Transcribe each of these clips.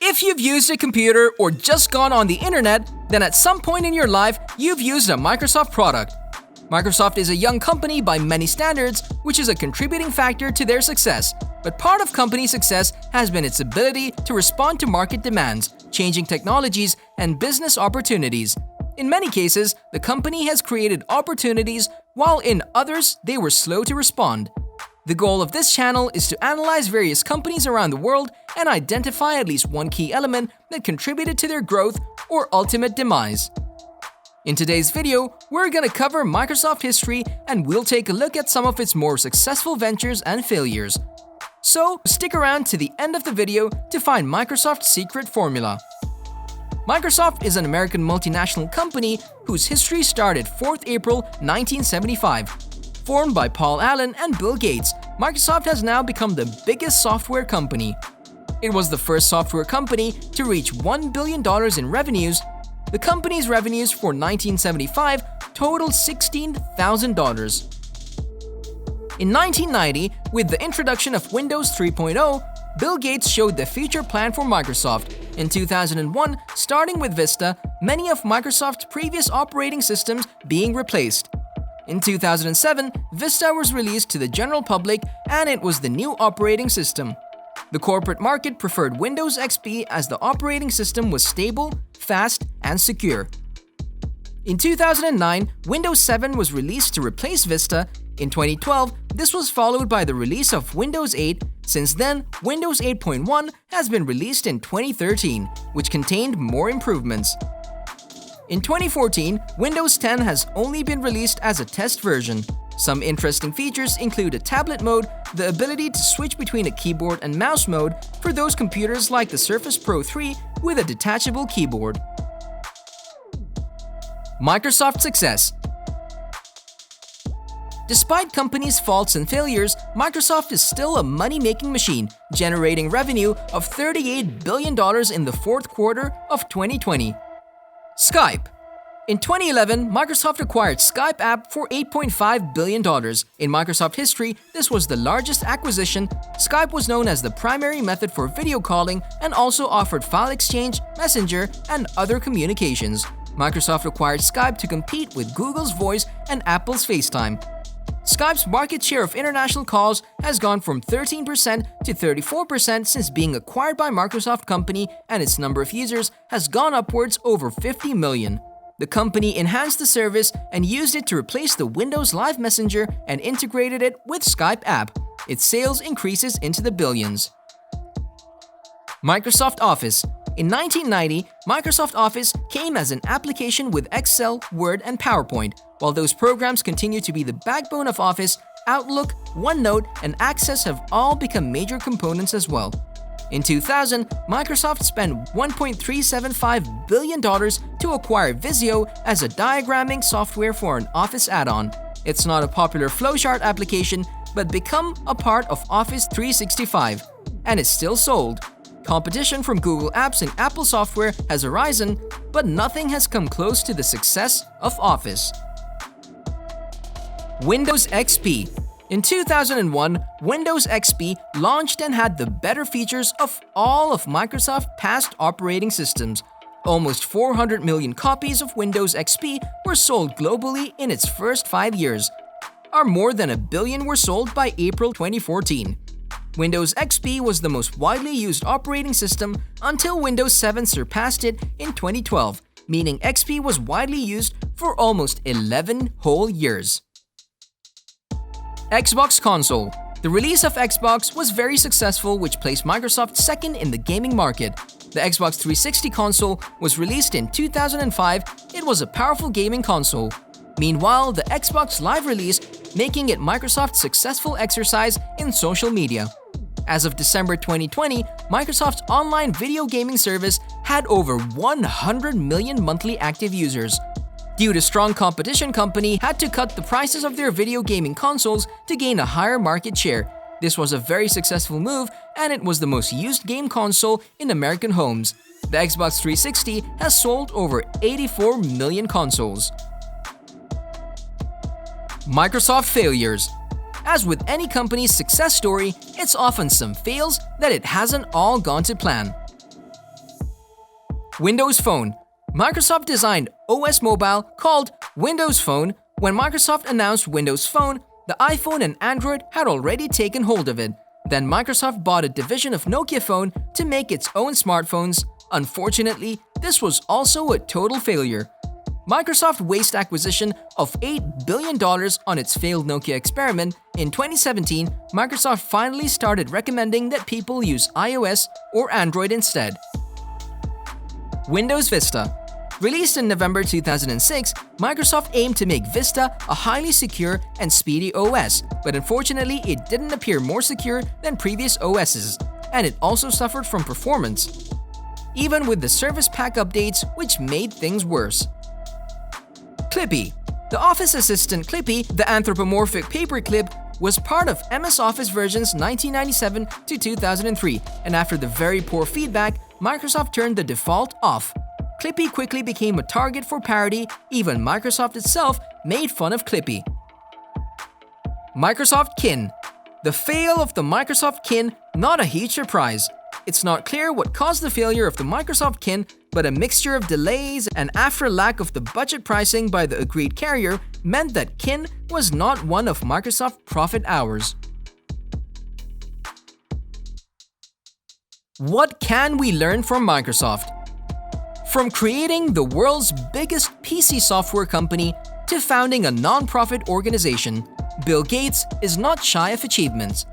If you've used a computer or just gone on the internet, then at some point in your life, you've used a Microsoft product. Microsoft is a young company by many standards, which is a contributing factor to their success. But part of company success has been its ability to respond to market demands, changing technologies, and business opportunities. In many cases, the company has created opportunities, while in others, they were slow to respond. The goal of this channel is to analyze various companies around the world and identify at least one key element that contributed to their growth or ultimate demise. In today's video, we're going to cover Microsoft history and we'll take a look at some of its more successful ventures and failures. So, stick around to the end of the video to find Microsoft's secret formula. Microsoft is an American multinational company whose history started 4th April 1975. Formed by Paul Allen and Bill Gates, Microsoft has now become the biggest software company. It was the first software company to reach $1 billion in revenues. The company's revenues for 1975 totaled $16,000. In 1990, with the introduction of Windows 3.0, Bill Gates showed the future plan for Microsoft. In 2001, starting with Vista, many of Microsoft's previous operating systems being replaced. In 2007, Vista was released to the general public and it was the new operating system. The corporate market preferred Windows XP as the operating system was stable, fast, and secure. In 2009, Windows 7 was released to replace Vista. In 2012, this was followed by the release of Windows 8. Since then, Windows 8.1 has been released in 2013, which contained more improvements. In 2014, Windows 10 has only been released as a test version. Some interesting features include a tablet mode, the ability to switch between a keyboard and mouse mode for those computers like the Surface Pro 3 with a detachable keyboard. Microsoft success. Despite companies' faults and failures, Microsoft is still a money-making machine, generating revenue of $38 billion in the fourth quarter of 2020. Skype. In 2011, Microsoft acquired Skype app for $8.5 billion. In Microsoft history, this was the largest acquisition. Skype was known as the primary method for video calling and also offered file exchange, messenger, and other communications. Microsoft acquired Skype to compete with Google's Voice and Apple's FaceTime. Skype's market share of international calls has gone from 13% to 34% since being acquired by Microsoft company, and its number of users has gone upwards over 50 million. The company enhanced the service and used it to replace the Windows Live Messenger and integrated it with Skype app. Its sales increases into the billions. Microsoft Office. In 1990, Microsoft Office came as an application with Excel, Word, and PowerPoint. While those programs continue to be the backbone of Office, Outlook, OneNote, and Access have all become major components as well. In 2000, Microsoft spent $1.375 billion to acquire Visio as a diagramming software for an Office add-on. It's not a popular flowchart application, but become a part of Office 365, and it's still sold. Competition from Google Apps and Apple software has arisen, but nothing has come close to the success of Office. Windows XP. In 2001, Windows XP launched and had the better features of all of Microsoft's past operating systems. Almost 400 million copies of Windows XP were sold globally in its first 5 years. More than 1 billion were sold by April 2014. Windows XP was the most widely used operating system until Windows 7 surpassed it in 2012, meaning XP was widely used for almost 11 whole years. Xbox console. The release of Xbox was very successful, which placed Microsoft second in the gaming market. The Xbox 360 console was released in 2005. It was a powerful gaming console. Meanwhile, the Xbox Live release, making it Microsoft's successful exercise in social media. As of December 2020, Microsoft's online video gaming service had over 100 million monthly active users. Due to strong competition, company had to cut the prices of their video gaming consoles to gain a higher market share. This was a very successful move, and it was the most used game console in American homes. The Xbox 360 has sold over 84 million consoles. Microsoft failures. As with any company's success story, it's often some fails that it hasn't all gone to plan. Windows Phone. Microsoft designed OS Mobile called Windows Phone. When Microsoft announced Windows Phone, the iPhone and Android had already taken hold of it. Then Microsoft bought a division of Nokia Phone to make its own smartphones. Unfortunately, this was also a total failure. Microsoft waste acquisition of $8 billion on its failed Nokia experiment. In 2017, Microsoft finally started recommending that people use iOS or Android instead. Windows Vista. Released in November 2006, Microsoft aimed to make Vista a highly secure and speedy OS, but unfortunately it didn't appear more secure than previous OSs, and it also suffered from performance, even with the Service Pack updates, which made things worse. Clippy. The Office Assistant Clippy, the anthropomorphic paperclip, was part of MS Office versions 1997 to 2003, and after the very poor feedback, Microsoft turned the default off. Clippy quickly became a target for parody. Even Microsoft itself made fun of Clippy. Microsoft Kin. The fail of the Microsoft Kin, not a huge surprise. It's not clear what caused the failure of the Microsoft Kin, but a mixture of delays and after lack of the budget pricing by the agreed carrier meant that Kin was not one of Microsoft's profit hours. What can we learn from Microsoft? From creating the world's biggest PC software company to founding a non-profit organization, Bill Gates is not shy of achievements.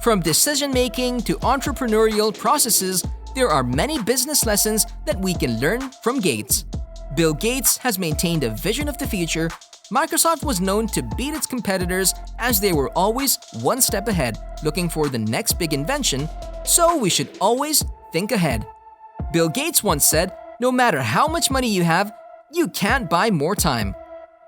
From decision-making to entrepreneurial processes, there are many business lessons that we can learn from Gates. Bill Gates has maintained a vision of the future. Microsoft was known to beat its competitors as they were always one step ahead, looking for the next big invention, so we should always think ahead. Bill Gates once said, "No matter how much money you have, you can't buy more time."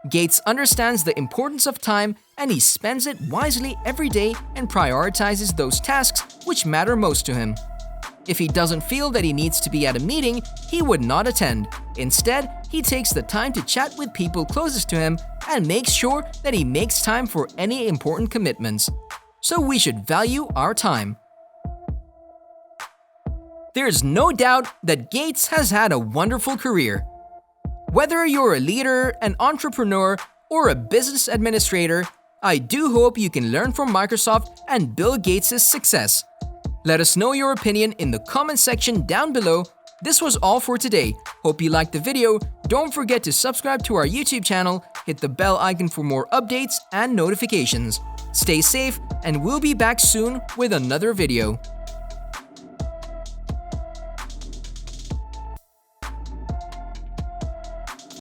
Gates understands the importance of time and he spends it wisely every day and prioritizes those tasks which matter most to him. If he doesn't feel that he needs to be at a meeting, he would not attend. Instead, he takes the time to chat with people closest to him and makes sure that he makes time for any important commitments. So we should value our time. There's no doubt that Gates has had a wonderful career. Whether you're a leader, an entrepreneur, or a business administrator, I do hope you can learn from Microsoft and Bill Gates' success. Let us know your opinion in the comment section down below. This was all for today. Hope you liked the video. Don't forget to subscribe to our YouTube channel, hit the bell icon for more updates and notifications. Stay safe, and we'll be back soon with another video.